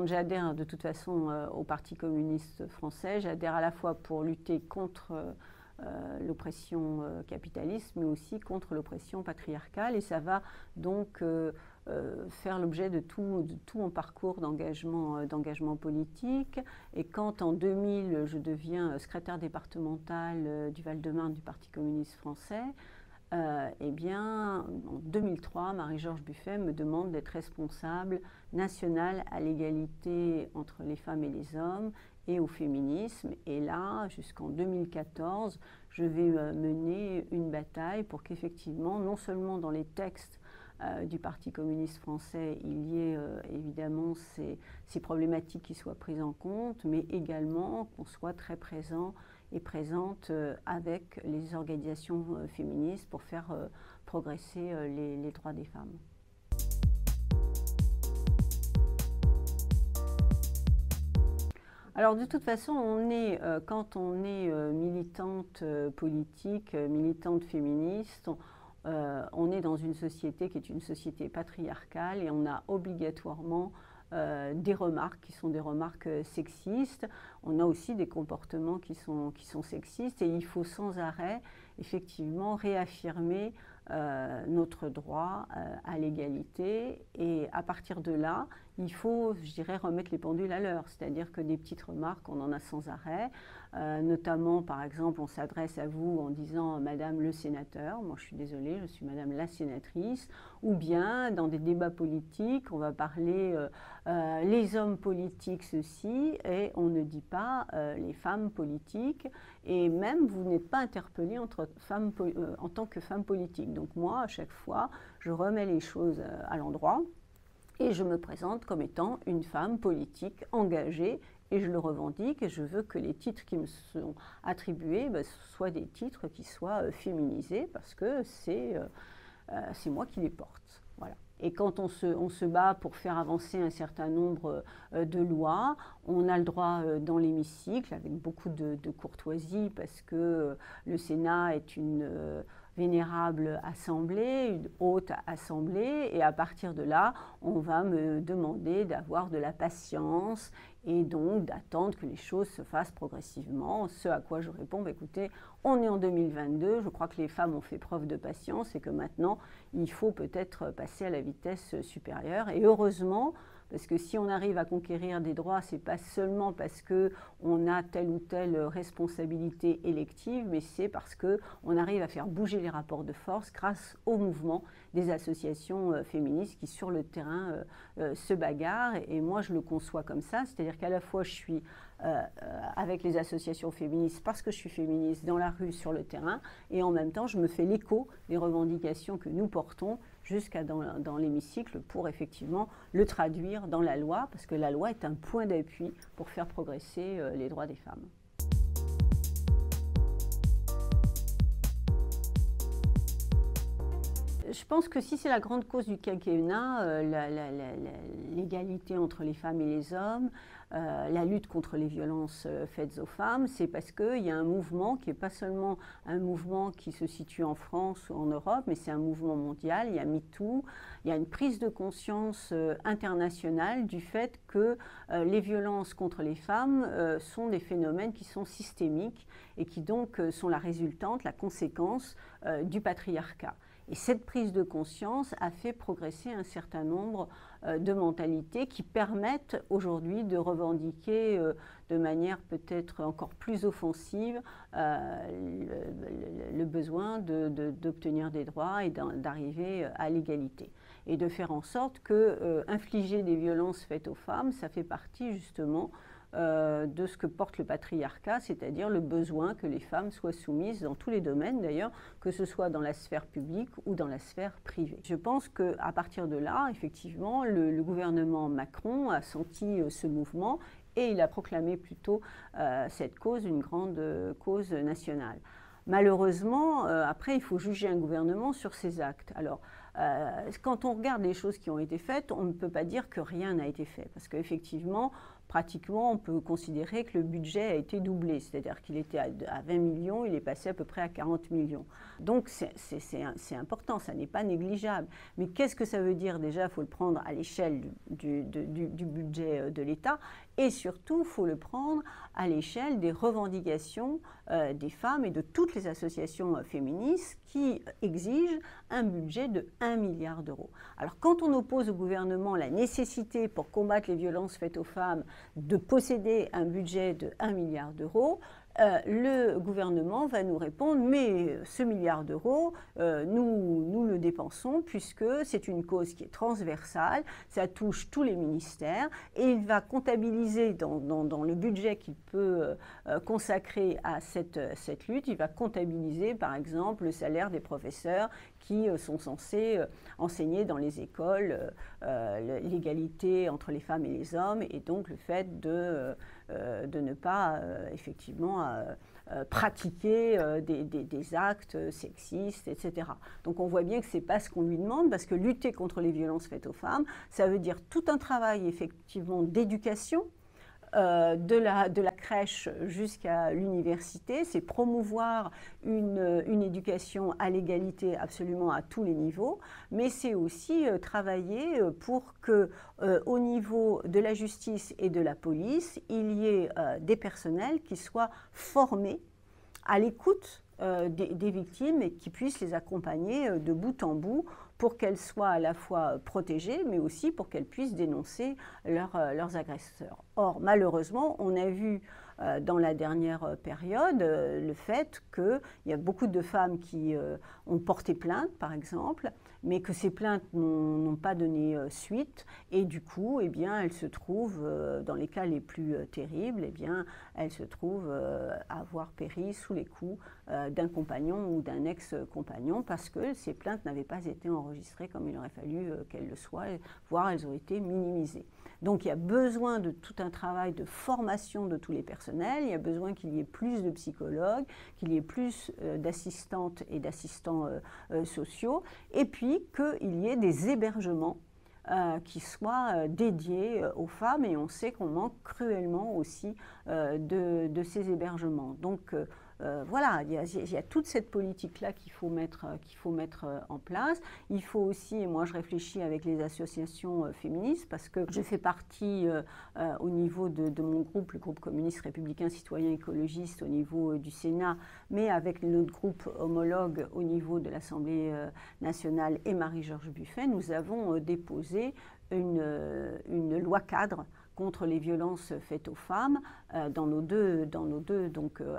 quand j'adhère de toute façon au Parti communiste français, j'adhère à la fois pour lutter contre l'oppression capitaliste, mais aussi contre l'oppression patriarcale. Et ça va donc faire l'objet de tout mon parcours d'engagement politique. Et quand en 2000, je deviens secrétaire départementale du Val-de-Marne du Parti communiste français, eh bien, en 2003, Marie-Georges Buffet me demande d'être responsable nationale à l'égalité entre les femmes et les hommes et au féminisme. Et là, jusqu'en 2014, je vais mener une bataille pour qu'effectivement, non seulement dans les textes du Parti communiste français, il y ait évidemment ces problématiques qui soient prises en compte, mais également qu'on soit très présent et présente avec les organisations féministes pour faire progresser les droits des femmes. Alors de toute façon, quand on est militante politique, militante féministe, on est dans une société qui est une société patriarcale et on a obligatoirement des remarques qui sont des remarques sexistes. On a aussi des comportements qui sont sexistes et il faut sans arrêt effectivement réaffirmer notre droit à l'égalité. Et à partir de là, il faut, je dirais, remettre les pendules à l'heure. C'est-à-dire que des petites remarques, on en a sans arrêt. Notamment, par exemple, on s'adresse à vous en disant « Madame le sénateur », moi je suis désolée, je suis Madame la sénatrice, ou bien dans des débats politiques, on va parler les hommes politiques ceci, et on ne dit pas les femmes politiques, et même vous n'êtes pas interpellé en tant que femme politique. Donc moi, à chaque fois, je remets les choses à l'endroit, et je me présente comme étant une femme politique engagée, et je le revendique, et je veux que les titres qui me sont attribués soient des titres qui soient féminisés, parce que c'est moi qui les porte. Voilà. Et quand on se bat pour faire avancer un certain nombre de lois, on a le droit dans l'hémicycle, avec beaucoup de courtoisie, parce que le Sénat est une vénérable assemblée, une haute assemblée, et à partir de là, on va me demander d'avoir de la patience et donc d'attendre que les choses se fassent progressivement, ce à quoi je réponds, écoutez, on est en 2022, je crois que les femmes ont fait preuve de patience et que maintenant, il faut peut-être passer à la vitesse supérieure. Et heureusement, parce que si on arrive à conquérir des droits, ce n'est pas seulement parce qu'on a telle ou telle responsabilité élective, mais c'est parce qu'on arrive à faire bouger les rapports de force grâce au mouvement des associations féministes qui, sur le terrain, se bagarrent. Et moi, je le conçois comme ça, c'est-à-dire qu'à la fois, je suis avec les associations féministes parce que je suis féministe dans la rue, sur le terrain, et en même temps, je me fais l'écho des revendications que nous portons jusqu'à dans l'hémicycle pour effectivement le traduire dans la loi, parce que la loi est un point d'appui pour faire progresser les droits des femmes. Je pense que si c'est la grande cause du quinquennat, l'égalité entre les femmes et les hommes, la lutte contre les violences faites aux femmes, c'est parce qu'il y a un mouvement qui n'est pas seulement un mouvement qui se situe en France ou en Europe, mais c'est un mouvement mondial. Il y a MeToo, il y a une prise de conscience internationale du fait que les violences contre les femmes sont des phénomènes qui sont systémiques et qui donc sont la résultante, la conséquence du patriarcat. Et cette prise de conscience a fait progresser un certain nombre de mentalités qui permettent aujourd'hui de revendiquer de manière peut-être encore plus offensive le besoin d'obtenir des droits et d'arriver à l'égalité. Et de faire en sorte que infliger des violences faites aux femmes, ça fait partie justement de ce que porte le patriarcat, c'est-à-dire le besoin que les femmes soient soumises dans tous les domaines d'ailleurs, que ce soit dans la sphère publique ou dans la sphère privée. Je pense qu'à partir de là, effectivement, le gouvernement Macron a senti ce mouvement et il a proclamé plutôt cette cause une grande cause nationale. Malheureusement, après, il faut juger un gouvernement sur ses actes. Alors, quand on regarde les choses qui ont été faites, on ne peut pas dire que rien n'a été fait. Parce qu'effectivement, pratiquement, on peut considérer que le budget a été doublé, c'est-à-dire qu'il était à 20 millions, il est passé à peu près à 40 millions. Donc c'est important, ça n'est pas négligeable. Mais qu'est-ce que ça veut dire? Déjà, il faut le prendre à l'échelle du budget de l'État, et surtout, il faut le prendre à l'échelle des revendications des femmes et de toutes les associations féministes qui exigent un budget de 1 milliard d'euros. Alors quand on oppose au gouvernement la nécessité pour combattre les violences faites aux femmes de posséder un budget de 1 milliard d'euros, le gouvernement va nous répondre, mais ce milliard d'euros, nous le dépensons puisque c'est une cause qui est transversale, ça touche tous les ministères, et il va comptabiliser dans le budget qu'il peut consacrer à cette lutte, il va comptabiliser par exemple le salaire des professeurs qui sont censés enseigner dans les écoles l'égalité entre les femmes et les hommes, et donc le fait de ne pas effectivement pratiquer des actes sexistes, etc. Donc on voit bien que ce n'est pas ce qu'on lui demande, parce que lutter contre les violences faites aux femmes, ça veut dire tout un travail effectivement d'éducation, de la crèche jusqu'à l'université, c'est promouvoir une éducation à l'égalité absolument à tous les niveaux, mais c'est aussi travailler pour que au niveau de la justice et de la police, il y ait des personnels qui soient formés à l'écoute des victimes et qui puissent les accompagner de bout en bout pour qu'elles soient à la fois protégées, mais aussi pour qu'elles puissent dénoncer leurs agresseurs. Or, malheureusement, on a vu dans la dernière période le fait qu'il y a beaucoup de femmes qui ont porté plainte, par exemple, mais que ces plaintes n'ont pas donné suite, et du coup, eh bien, elles se trouvent, dans les cas les plus terribles, eh bien, elles se trouvent avoir péri sous les coups d'un compagnon ou d'un ex-compagnon, parce que ces plaintes n'avaient pas été enregistrées comme il aurait fallu qu'elles le soient, voire elles ont été minimisées. Donc il y a besoin de tout un travail de formation de tous les personnels, il y a besoin qu'il y ait plus de psychologues, qu'il y ait plus d'assistantes et d'assistants sociaux, et puis qu'il y ait des hébergements qui soient dédiés aux femmes, et on sait qu'on manque cruellement aussi de ces hébergements. Donc voilà, il y a toute cette politique-là qu'il faut mettre en place. Il faut aussi, et moi je réfléchis avec les associations féministes, parce que je fais partie au niveau de mon groupe, le groupe communiste républicain citoyen écologiste au niveau du Sénat, mais avec notre groupe homologue au niveau de l'Assemblée nationale et Marie-Georges Buffet, nous avons déposé une loi cadre contre les violences faites aux femmes dans nos deux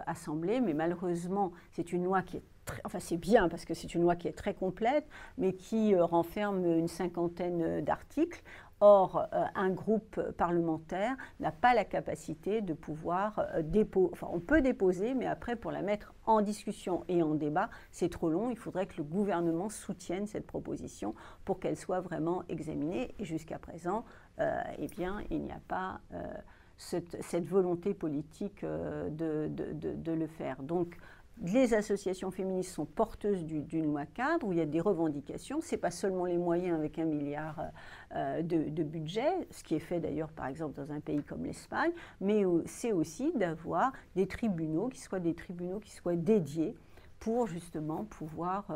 assemblées, mais malheureusement c'est une loi qui est enfin c'est bien parce que c'est une loi qui est très complète, mais qui renferme une 50aine d'articles. Or, un groupe parlementaire n'a pas la capacité de pouvoir déposer, enfin on peut déposer, mais après pour la mettre en discussion et en débat, c'est trop long. Il faudrait que le gouvernement soutienne cette proposition pour qu'elle soit vraiment examinée. Et jusqu'à présent, eh bien, il n'y a pas cette volonté politique de le faire. Donc, les associations féministes sont porteuses d'une loi cadre où il y a des revendications. Ce n'est pas seulement les moyens avec 1 milliard de budget, ce qui est fait d'ailleurs par exemple dans un pays comme l'Espagne, mais c'est aussi d'avoir des tribunaux qui soient dédiés pour justement pouvoir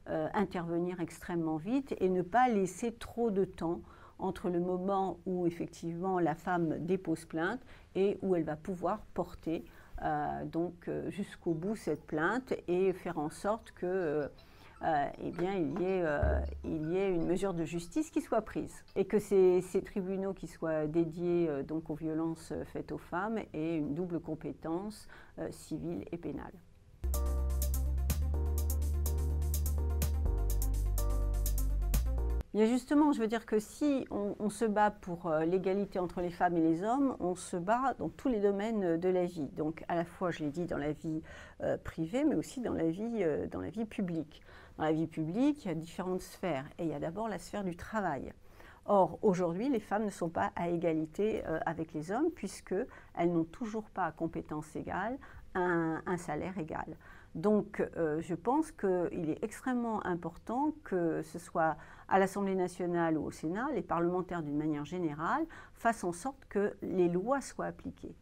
intervenir extrêmement vite et ne pas laisser trop de temps entre le moment où effectivement la femme dépose plainte et où elle va pouvoir porter jusqu'au bout cette plainte et faire en sorte que eh bien, il y ait une mesure de justice qui soit prise et que ces tribunaux qui soient dédiés donc aux violences faites aux femmes aient une double compétence civile et pénale. Bien justement, je veux dire que si on se bat pour l'égalité entre les femmes et les hommes, on se bat dans tous les domaines de la vie. Donc à la fois, je l'ai dit, dans la vie privée, mais aussi dans la vie publique. Dans la vie publique, il y a différentes sphères. Et il y a d'abord la sphère du travail. Or, aujourd'hui, les femmes ne sont pas à égalité avec les hommes, puisqu'elles n'ont toujours pas à compétence égale un salaire égal. Donc, je pense qu'il est extrêmement important que ce soit à l'Assemblée nationale ou au Sénat, les parlementaires d'une manière générale fassent en sorte que les lois soient appliquées.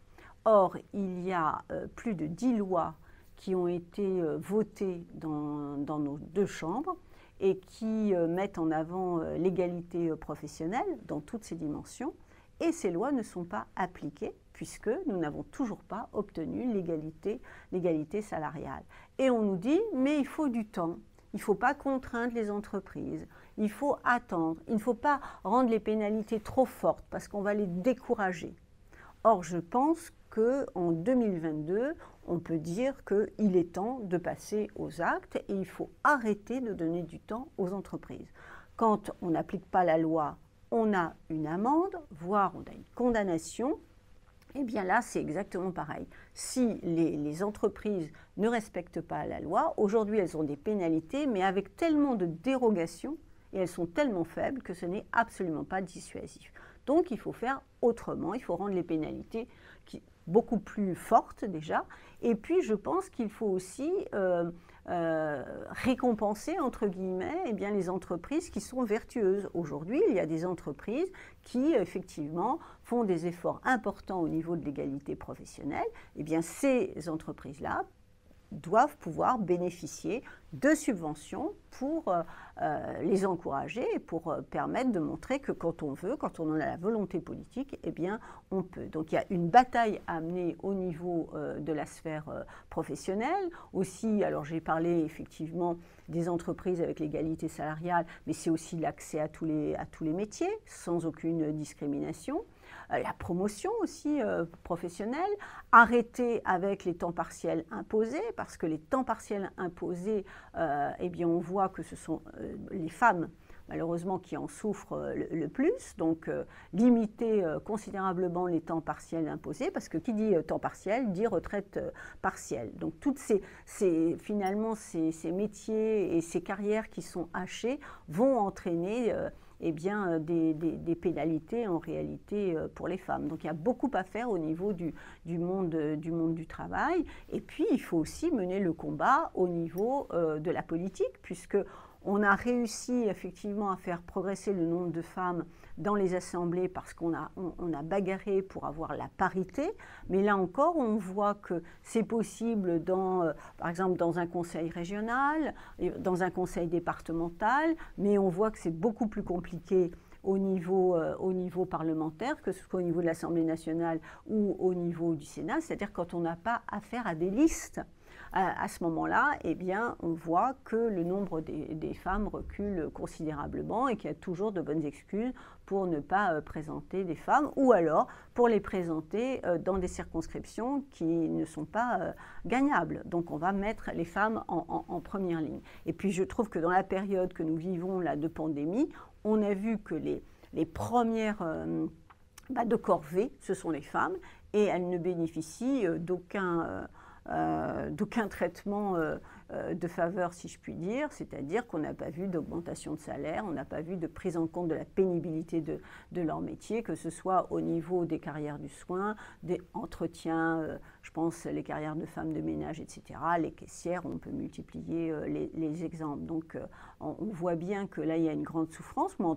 Or, il y a plus de 10 lois qui ont été votées dans nos deux chambres et qui mettent en avant l'égalité professionnelle dans toutes ses dimensions. Et ces lois ne sont pas appliquées puisque nous n'avons toujours pas obtenu l'égalité salariale. Et on nous dit, mais il faut du temps, il ne faut pas contraindre les entreprises, il faut attendre, il ne faut pas rendre les pénalités trop fortes parce qu'on va les décourager. Or, je pense qu'en 2022, on peut dire qu'il est temps de passer aux actes et il faut arrêter de donner du temps aux entreprises. Quand on n'applique pas la loi, on a une amende, voire on a une condamnation. Eh bien là, c'est exactement pareil. Si les entreprises ne respectent pas la loi, aujourd'hui elles ont des pénalités, mais avec tellement de dérogations, et elles sont tellement faibles que ce n'est absolument pas dissuasif. Donc il faut faire autrement, il faut rendre les pénalités beaucoup plus fortes déjà, et puis je pense qu'il faut aussi récompenser, entre guillemets, eh bien, les entreprises qui sont vertueuses. Aujourd'hui, il y a des entreprises qui, effectivement, font des efforts importants au niveau de l'égalité professionnelle. Eh bien, ces entreprises-là doivent pouvoir bénéficier de subventions pour les encourager et pour permettre de montrer que quand on veut, quand on en a la volonté politique, eh bien, on peut. Donc il y a une bataille à mener au niveau de la sphère professionnelle. Aussi, alors j'ai parlé effectivement des entreprises avec l'égalité salariale, mais c'est aussi l'accès à tous les métiers, sans aucune discrimination. La promotion aussi professionnelle, arrêter avec les temps partiels imposés, parce que les temps partiels imposés, eh bien on voit que ce sont les femmes malheureusement qui en souffrent le plus, donc limiter considérablement les temps partiels imposés, parce que qui dit temps partiel dit retraite partielle. Donc toutes finalement ces métiers et ces carrières qui sont hachées vont entraîner eh bien, des pénalités en réalité pour les femmes. Donc il y a beaucoup à faire au niveau du monde du travail. Et puis il faut aussi mener le combat au niveau de la politique, puisque on a réussi effectivement à faire progresser le nombre de femmes dans les assemblées parce qu'on a bagarré pour avoir la parité. Mais là encore, on voit que c'est possible par exemple dans un conseil régional, dans un conseil départemental, mais on voit que c'est beaucoup plus compliqué au niveau parlementaire, que ce soit au niveau de l'Assemblée nationale ou au niveau du Sénat, c'est-à-dire quand on n'a pas affaire à des listes. À ce moment-là, eh bien, on voit que le nombre des femmes recule considérablement et qu'il y a toujours de bonnes excuses pour ne pas présenter des femmes ou alors pour les présenter dans des circonscriptions qui ne sont pas gagnables. Donc on va mettre les femmes en première ligne. Et puis je trouve que dans la période que nous vivons là de pandémie, on a vu que les premières de corvée, ce sont les femmes et elles ne bénéficient d'aucun traitement de faveur, si je puis dire, c'est-à-dire qu'on n'a pas vu d'augmentation de salaire, on n'a pas vu de prise en compte de la pénibilité de leur métier, que ce soit au niveau des carrières du soin, des entretiens, je pense les carrières de femmes de ménage, etc., les caissières, on peut multiplier les exemples. Donc on voit bien que là, il y a une grande souffrance. Moi,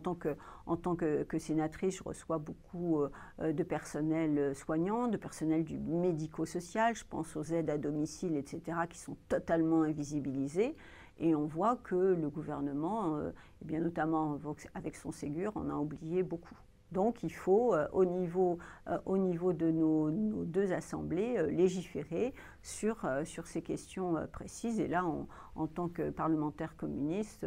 en tant que sénatrice, je reçois beaucoup de personnel soignant, de personnel du médico-social, je pense aux aides à domicile, etc., qui sont totalement invisibilisées. Et on voit que le gouvernement, eh bien notamment avec son Ségur, en a oublié beaucoup. Donc il faut, au niveau de nos deux assemblées, légiférer sur ces questions précises. Et là, en tant que parlementaire communiste,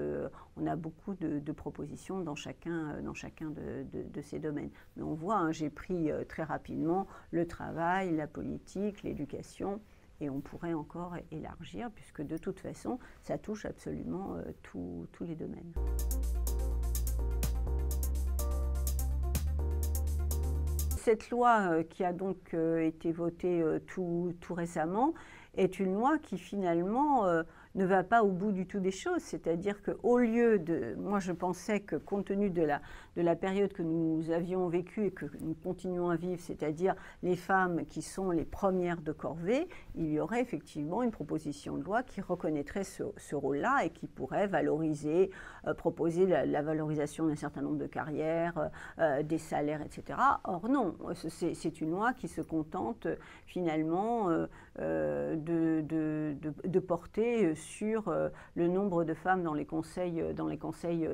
on a beaucoup de propositions dans chacun de ces domaines. Mais on voit, hein, j'ai pris très rapidement le travail, la politique, l'éducation, et on pourrait encore élargir, puisque de toute façon, ça touche absolument tous les domaines. Cette loi qui a donc été votée tout récemment est une loi qui finalement ne va pas au bout du tout des choses. C'est-à-dire qu'au lieu de... Moi, je pensais que compte tenu de la période que nous avions vécue et que nous continuons à vivre, c'est-à-dire les femmes qui sont les premières de corvée, il y aurait effectivement une proposition de loi qui reconnaîtrait ce rôle-là et qui pourrait valoriser, proposer la valorisation d'un certain nombre de carrières, des salaires, etc. Or non, c'est une loi qui se contente finalement de porter sur le nombre de femmes dans les conseils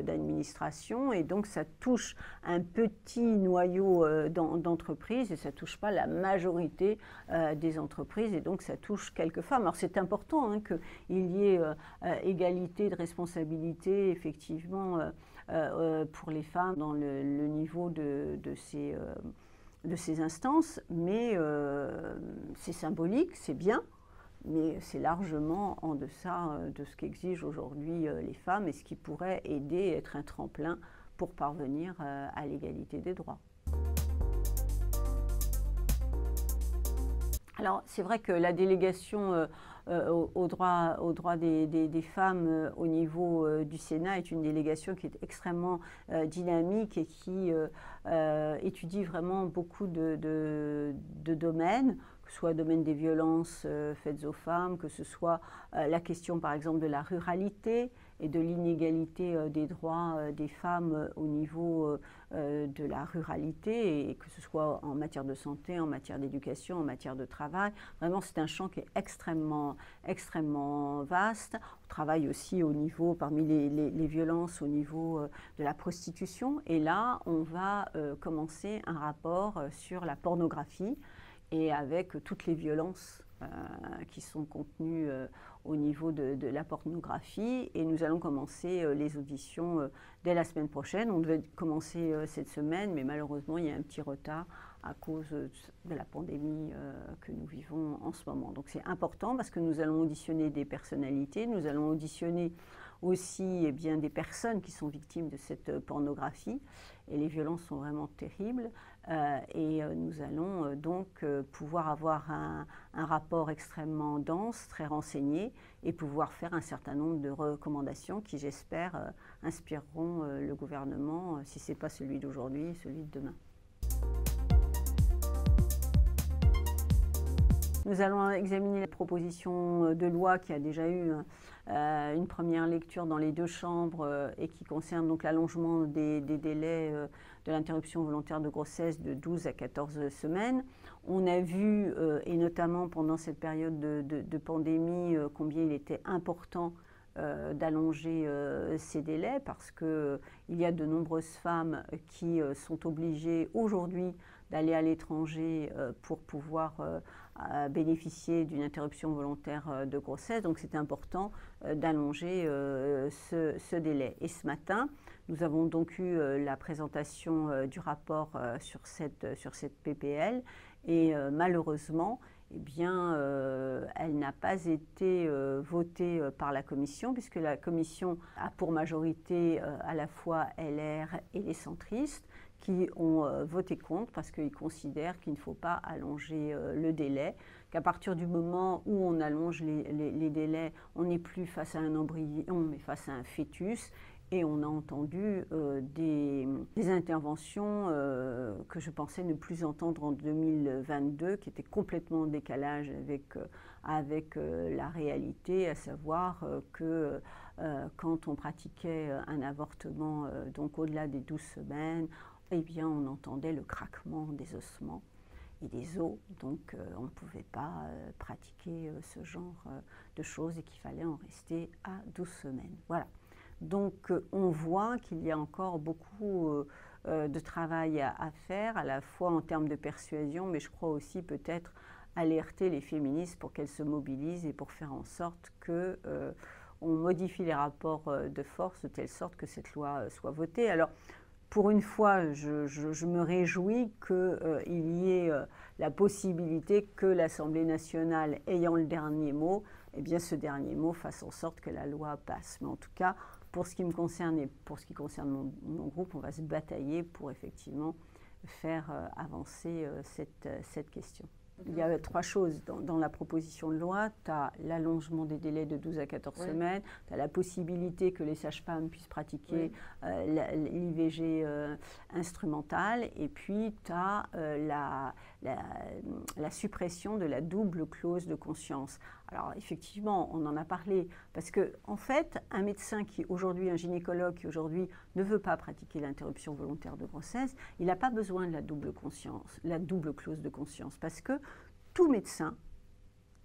d'administration, et donc ça touche un petit noyau d'entreprises et ça ne touche pas la majorité des entreprises, et donc ça touche quelques femmes. Alors c'est important hein, qu'il y ait égalité de responsabilité effectivement pour les femmes dans le niveau de ces instances, mais c'est symbolique, c'est bien, mais c'est largement en deçà de ce qu'exigent aujourd'hui les femmes et ce qui pourrait aider, être un tremplin pour parvenir à l'égalité des droits. Alors c'est vrai que la délégation aux droits des femmes au niveau du Sénat est une délégation qui est extrêmement dynamique et qui étudie vraiment beaucoup de domaines, que ce soit le domaine des violences faites aux femmes, que ce soit la question par exemple de la ruralité et de l'inégalité des droits des femmes au niveau de la ruralité, et que ce soit en matière de santé, en matière d'éducation, en matière de travail. Vraiment, c'est un champ qui est extrêmement vaste. On travaille aussi au niveau, parmi les violences, au niveau de la prostitution. Et là, on va commencer un rapport sur la pornographie et avec toutes les violences qui sont contenues au niveau de la pornographie, et nous allons commencer les auditions dès la semaine prochaine. On devait commencer cette semaine, mais malheureusement il y a un petit retard à cause de la pandémie que nous vivons en ce moment. Donc c'est important parce que nous allons auditionner des personnalités, nous allons auditionner aussi eh bien, des personnes qui sont victimes de cette pornographie, et les violences sont vraiment terribles, et nous allons donc pouvoir avoir un rapport extrêmement dense, très renseigné, et pouvoir faire un certain nombre de recommandations qui, j'espère, inspireront le gouvernement, si ce n'est pas celui d'aujourd'hui, celui de demain. Nous allons examiner la proposition de loi qui a déjà eu une première lecture dans les deux chambres et qui concerne donc l'allongement des délais de l'interruption volontaire de grossesse de 12 à 14 semaines. On a vu, et notamment pendant cette période de pandémie, combien il était important d'allonger ces délais, parce qu'il y a de nombreuses femmes qui sont obligées aujourd'hui d'aller à l'étranger pour pouvoir bénéficier d'une interruption volontaire de grossesse. Donc c'est important d'allonger ce délai. Et ce matin, nous avons donc eu la présentation du rapport sur cette PPL, et malheureusement, eh bien, elle n'a pas été votée par la Commission, puisque la Commission a pour majorité à la fois LR et les centristes, qui ont voté contre parce qu'ils considèrent qu'il ne faut pas allonger le délai, qu'à partir du moment où on allonge les délais, on n'est plus face à un embryon, mais face à un fœtus. Et on a entendu des interventions que je pensais ne plus entendre en 2022, qui étaient complètement en décalage avec la réalité, à savoir que quand on pratiquait un avortement donc au-delà des 12 semaines, eh bien on entendait le craquement des ossements et des os, donc on ne pouvait pas pratiquer ce genre de choses et qu'il fallait en rester à 12 semaines. Voilà. Donc on voit qu'il y a encore beaucoup de travail à faire, à la fois en termes de persuasion, mais je crois aussi peut-être alerter les féministes pour qu'elles se mobilisent et pour faire en sorte qu'on modifie les rapports de force de telle sorte que cette loi soit votée. Alors, pour une fois, je me réjouis qu'il y ait la possibilité que l'Assemblée nationale, ayant le dernier mot, eh bien ce dernier mot fasse en sorte que la loi passe. Mais en tout cas, pour ce qui me concerne et pour ce qui concerne mon groupe, on va se batailler pour effectivement faire avancer cette question. Il y a 3 choses dans la proposition de loi. Tu as l'allongement des délais de 12 à 14 semaines, tu as la possibilité que les sages-femmes puissent pratiquer l'IVG instrumentale, et puis tu as la suppression de la double clause de conscience. Alors effectivement, on en a parlé, parce que en fait, un médecin qui aujourd'hui, un gynécologue qui aujourd'hui ne veut pas pratiquer l'interruption volontaire de grossesse, il n'a pas besoin de la double clause de conscience, parce que tout médecin,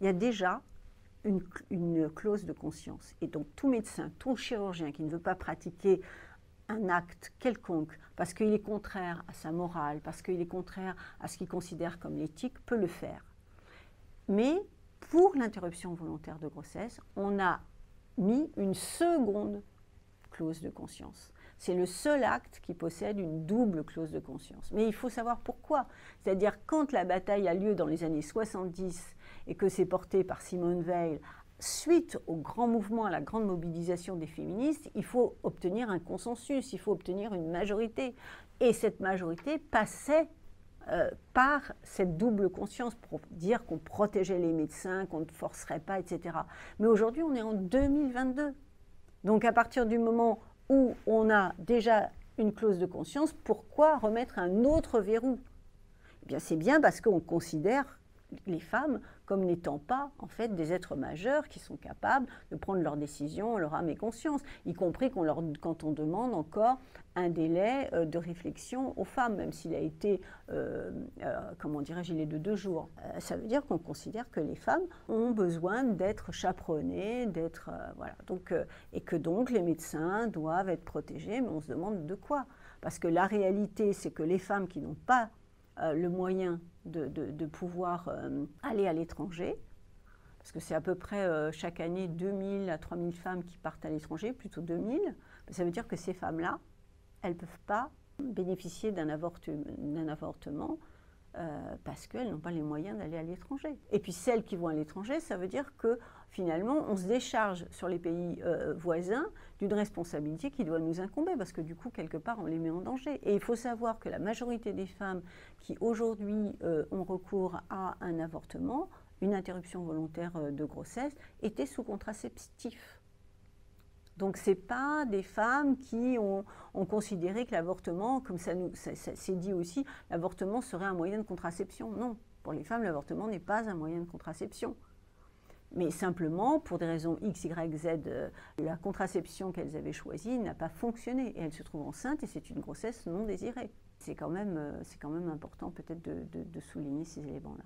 il y a déjà une clause de conscience. Et donc tout médecin, tout chirurgien qui ne veut pas pratiquer un acte quelconque parce qu'il est contraire à sa morale, parce qu'il est contraire à ce qu'il considère comme l'éthique, peut le faire. Mais pour l'interruption volontaire de grossesse, on a mis une seconde clause de conscience. C'est le seul acte qui possède une double clause de conscience. Mais il faut savoir pourquoi. C'est-à-dire quand la bataille a lieu dans les années 70 et que c'est porté par Simone Veil, suite au grand mouvement, à la grande mobilisation des féministes, il faut obtenir un consensus, il faut obtenir une majorité. Et cette majorité passait par cette double conscience pour dire qu'on protégeait les médecins, qu'on ne forcerait pas, etc. Mais aujourd'hui, on est en 2022. Donc à partir du moment où on a déjà une clause de conscience, pourquoi remettre un autre verrou? Eh bien, c'est bien parce qu'on considère les femmes comme n'étant pas en fait des êtres majeurs qui sont capables de prendre leurs décisions en leur âme et conscience, y compris quand on demande encore un délai de réflexion aux femmes, même s'il a été, comment dirais-je, il est de 2 jours. Ça veut dire qu'on considère que les femmes ont besoin d'être chaperonnées, d'être voilà, donc, et que donc les médecins doivent être protégés, mais on se demande de quoi? Parce que la réalité, c'est que les femmes qui n'ont pas le moyen de pouvoir aller à l'étranger, parce que c'est à peu près chaque année 2000 à 3000 femmes qui partent à l'étranger, plutôt 2000, ça veut dire que ces femmes-là, elles ne peuvent pas bénéficier d'un avortement parce qu'elles n'ont pas les moyens d'aller à l'étranger. Et puis celles qui vont à l'étranger, ça veut dire que finalement, on se décharge sur les pays voisins d'une responsabilité qui doit nous incomber, parce que du coup, quelque part, on les met en danger. Et il faut savoir que la majorité des femmes qui aujourd'hui ont recours à un avortement, une interruption volontaire de grossesse, étaient sous contraceptif. Donc ce n'est pas des femmes qui ont considéré que l'avortement, comme c'est dit aussi, l'avortement serait un moyen de contraception. Non, pour les femmes, l'avortement n'est pas un moyen de contraception. Mais simplement, pour des raisons X, Y, Z, la contraception qu'elles avaient choisie n'a pas fonctionné. Et elles se trouvent enceintes et c'est une grossesse non désirée. C'est quand même important peut-être de souligner ces éléments-là.